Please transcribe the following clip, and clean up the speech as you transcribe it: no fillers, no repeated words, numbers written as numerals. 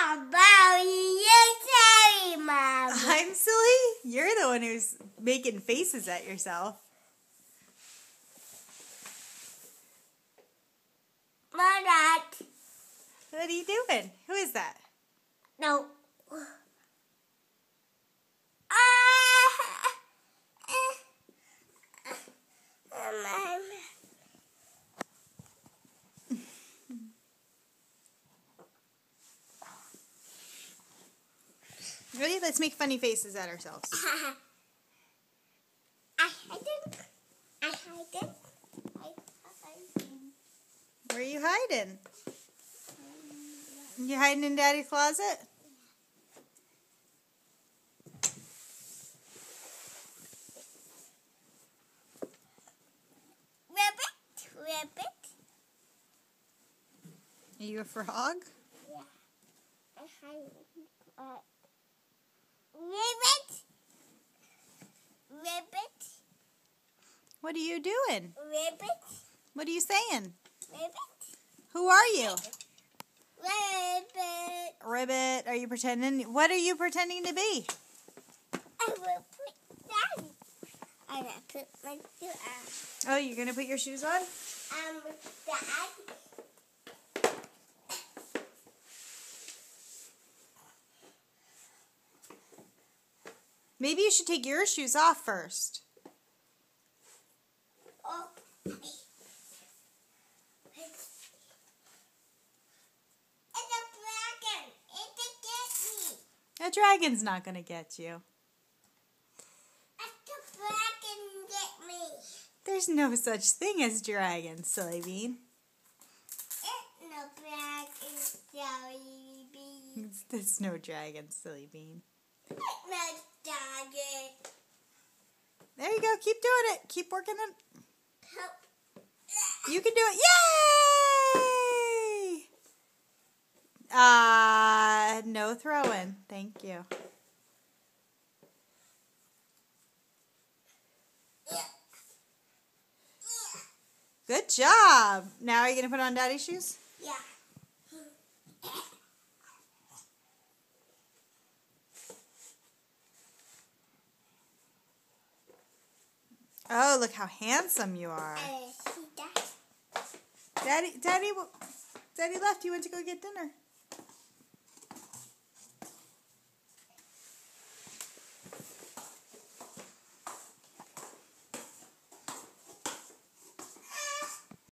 You're silly, Mom. I'm silly? You're the one who's making faces at yourself. Mom, Dad. What are you doing? Who is that? No. Ready? Let's make funny faces at ourselves. Where are you hiding? You hiding in Daddy's closet? Rabbit. Are you a frog? Yeah. Rabbit. What are you doing? Rabbit. What are you saying? Rabbit. Who are you? Rabbit. Ribbit. Are you pretending? What are you pretending to be? I will put Daddy. I will put my shoe on. Oh, you're going to put your shoes on? Daddy. Maybe you should take your shoes off first. Oh. A dragon's not going to get you. The dragon get me. There's no such thing as dragons, silly bean. No dragon, silly bean. There's no dragon, silly bean. No dragon. There you go. Keep doing it. Keep working it. Help. You can do it. Yay! No throwing. Thank you. Good job. Now are you going to put on Daddy's shoes? Yeah. Oh, look how handsome you are. See that? Daddy left. He went to go get dinner.